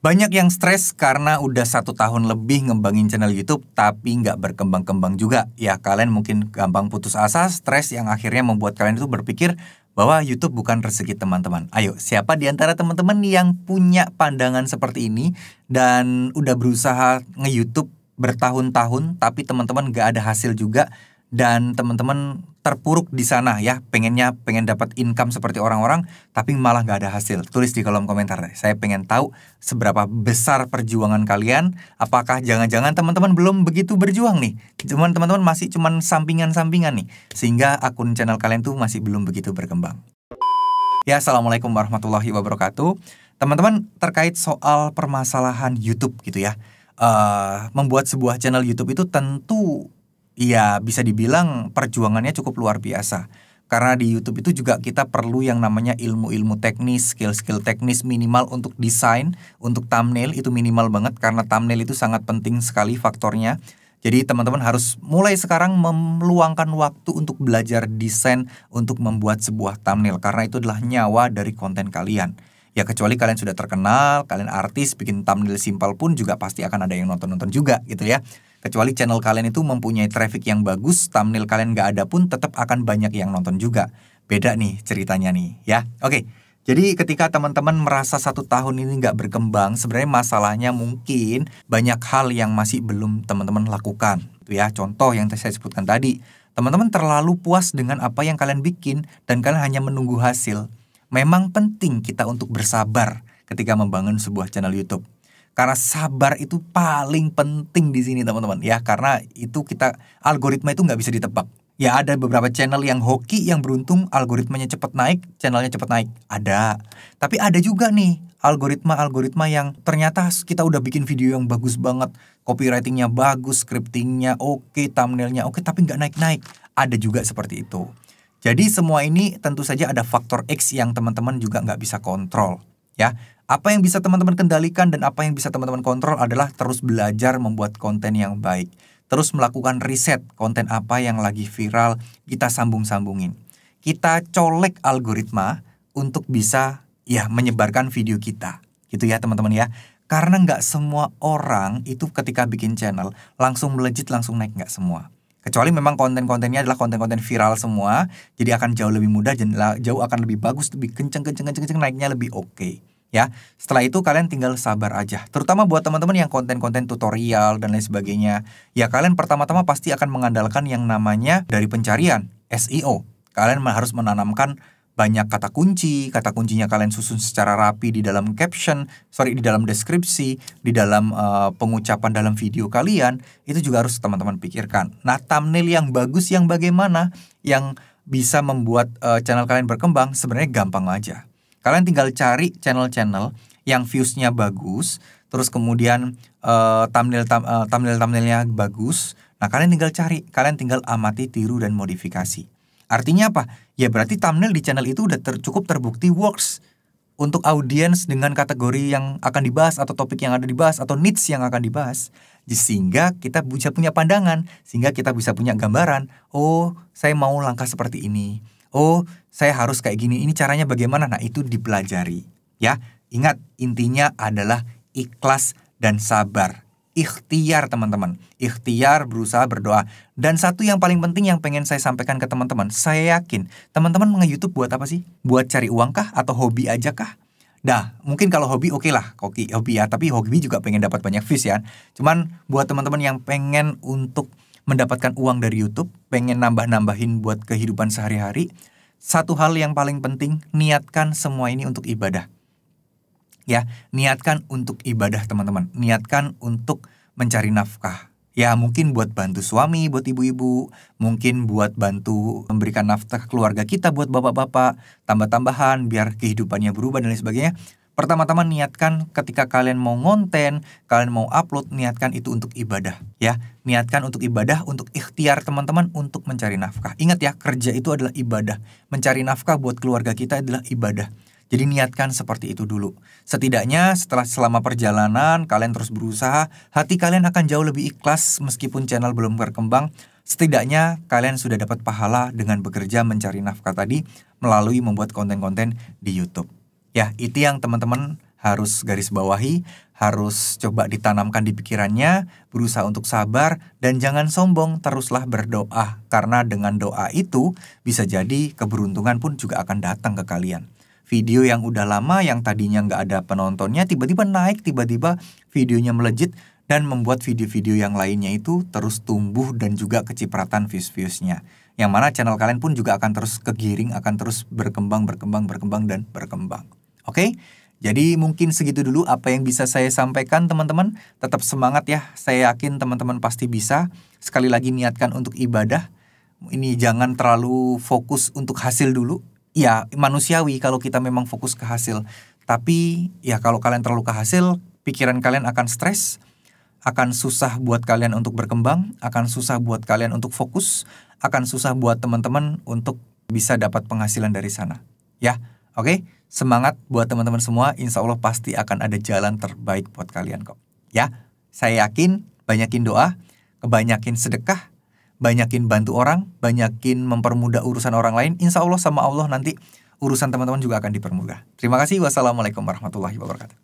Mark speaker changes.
Speaker 1: Banyak yang stres karena udah 1 tahun lebih ngembangin channel YouTube tapi nggak berkembang-kembang juga. Ya kalian mungkin gampang putus asa, stres yang akhirnya membuat kalian itu berpikir bahwa YouTube bukan rezeki teman-teman. Ayo, siapa di antara teman-teman yang punya pandangan seperti ini dan udah berusaha nge-YouTube bertahun-tahun tapi teman-teman nggak ada hasil juga dan teman-teman terpuruk di sana ya, pengen dapat income seperti orang-orang tapi malah nggak ada hasil. Tulis di kolom komentar deh. Saya pengen tahu seberapa besar perjuangan kalian. Apakah jangan-jangan teman-teman belum begitu berjuang nih? Teman-teman masih cuman sampingan-sampingan nih, sehingga akun channel kalian tuh masih belum begitu berkembang. Ya, assalamualaikum warahmatullahi wabarakatuh. Teman-teman, terkait soal permasalahan YouTube gitu ya, membuat sebuah channel YouTube itu tentu ya bisa dibilang perjuangannya cukup luar biasa. Karena di YouTube itu juga kita perlu yang namanya ilmu-ilmu teknis, skill-skill teknis minimal untuk desain, untuk thumbnail itu minimal banget karena thumbnail itu sangat penting sekali faktornya. Jadi teman-teman harus mulai sekarang meluangkan waktu untuk belajar desain untuk membuat sebuah thumbnail karena itu adalah nyawa dari konten kalian. Ya kecuali kalian sudah terkenal, kalian artis, bikin thumbnail simpel pun juga pasti akan ada yang nonton-nonton juga gitu ya. Kecuali channel kalian itu mempunyai traffic yang bagus, thumbnail kalian nggak ada pun tetap akan banyak yang nonton juga. Beda nih ceritanya nih ya. Oke, jadi ketika teman-teman merasa 1 tahun ini nggak berkembang, sebenarnya masalahnya mungkin banyak hal yang masih belum teman-teman lakukan. Itu ya, contoh yang saya sebutkan tadi. Teman-teman terlalu puas dengan apa yang kalian bikin dan kalian hanya menunggu hasil. Memang penting kita untuk bersabar ketika membangun sebuah channel YouTube. Karena sabar itu paling penting di sini teman-teman ya, karena itu algoritma itu nggak bisa ditebak. Ya ada beberapa channel yang hoki yang beruntung algoritmanya cepat naik, channelnya cepat naik. Ada. Tapi ada juga nih algoritma yang ternyata kita udah bikin video yang bagus banget, copywritingnya bagus, scriptingnya oke, thumbnailnya oke, tapi nggak naik-naik. Ada juga seperti itu. Jadi semua ini tentu saja ada faktor X yang teman-teman juga nggak bisa kontrol ya. Apa yang bisa teman-teman kendalikan dan apa yang bisa teman-teman kontrol adalah terus belajar membuat konten yang baik. Terus melakukan riset konten apa yang lagi viral, kita sambung-sambungin. Kita colek algoritma untuk bisa ya menyebarkan video kita. Gitu ya teman-teman ya. Karena nggak semua orang itu ketika bikin channel langsung melejit, langsung naik, nggak semua. Kecuali memang konten-kontennya adalah konten-konten viral semua, jadi akan jauh lebih mudah dan jauh akan lebih bagus, lebih kenceng naiknya lebih oke. Ya, setelah itu kalian tinggal sabar aja. Terutama buat teman-teman yang konten-konten tutorial dan lain sebagainya. Ya kalian pertama-tama pasti akan mengandalkan yang namanya dari pencarian, SEO. Kalian harus menanamkan banyak kata kuncinya kalian susun secara rapi di dalam di dalam deskripsi, di dalam pengucapan dalam video kalian. Itu juga harus teman-teman pikirkan. Nah, thumbnail yang bagus yang bagaimana yang bisa membuat channel kalian berkembang sebenarnya gampang aja. Kalian tinggal cari channel-channel yang views-nya bagus, terus kemudian thumbnail-thumbnailnya bagus. Nah, kalian tinggal amati, tiru, dan modifikasi. Artinya apa? Ya berarti thumbnail di channel itu udah cukup terbukti works untuk audiens dengan kategori yang akan dibahas atau topik yang ada dibahas atau niche yang akan dibahas. Sehingga kita bisa punya pandangan, sehingga kita bisa punya gambaran. Oh, saya mau langkah seperti ini. Oh, saya harus kayak gini. Ini caranya bagaimana? Nah, itu dipelajari. Ya, ingat intinya adalah ikhlas dan sabar. Ikhtiar teman-teman. Ikhtiar, berusaha, berdoa. Dan satu yang paling penting yang pengen saya sampaikan ke teman-teman. Saya yakin teman-teman nge-YouTube buat apa sih? Buat cari uang kah? Atau hobi aja kah? Nah, mungkin kalau hobi oke lah. Hobi ya. Tapi hobi juga pengen dapat banyak views ya. Cuman buat teman-teman yang pengen untuk mendapatkan uang dari YouTube, pengen nambah-nambahin buat kehidupan sehari-hari, satu hal yang paling penting, niatkan semua ini untuk ibadah. Ya, niatkan untuk ibadah teman-teman. Niatkan untuk mencari nafkah. Ya, mungkin buat bantu suami, buat ibu-ibu, mungkin buat bantu memberikan nafkah keluarga kita buat bapak-bapak, tambah-tambahan biar kehidupannya berubah dan lain sebagainya. Pertama-tama niatkan ketika kalian mau ngonten, kalian mau upload, niatkan itu untuk ibadah ya. Niatkan untuk ibadah, untuk ikhtiar teman-teman untuk mencari nafkah. Ingat ya, kerja itu adalah ibadah. Mencari nafkah buat keluarga kita adalah ibadah. Jadi niatkan seperti itu dulu. Setidaknya selama perjalanan kalian terus berusaha, hati kalian akan jauh lebih ikhlas meskipun channel belum berkembang. Setidaknya kalian sudah dapat pahala dengan bekerja mencari nafkah tadi melalui membuat konten-konten di YouTube. Ya, itu yang teman-teman harus garis bawahi, harus coba ditanamkan di pikirannya, berusaha untuk sabar, dan jangan sombong, teruslah berdoa. Karena dengan doa itu, bisa jadi keberuntungan pun juga akan datang ke kalian. Video yang udah lama, yang tadinya nggak ada penontonnya, tiba-tiba naik, tiba-tiba videonya melejit, dan membuat video-video yang lainnya itu terus tumbuh dan juga kecipratan views-viewsnya. Yang mana channel kalian pun juga akan terus kegiring, akan terus berkembang, dan berkembang. Oke? Jadi mungkin segitu dulu apa yang bisa saya sampaikan teman-teman. Tetap semangat ya, saya yakin teman-teman pasti bisa. Sekali lagi niatkan untuk ibadah. Ini jangan terlalu fokus untuk hasil dulu. Ya manusiawi kalau kita memang fokus ke hasil. Tapi ya kalau kalian terlalu ke hasil, pikiran kalian akan stres. Akan susah buat kalian untuk berkembang. Akan susah buat kalian untuk fokus. Akan susah buat teman-teman untuk bisa dapat penghasilan dari sana. Ya, oke? Semangat buat teman-teman semua, insya Allah pasti akan ada jalan terbaik buat kalian kok. Ya, saya yakin banyakin doa, kebanyakin sedekah, banyakin bantu orang, banyakin mempermudah urusan orang lain. Insya Allah sama Allah nanti urusan teman-teman juga akan dipermudah. Terima kasih. Wassalamualaikum warahmatullahi wabarakatuh.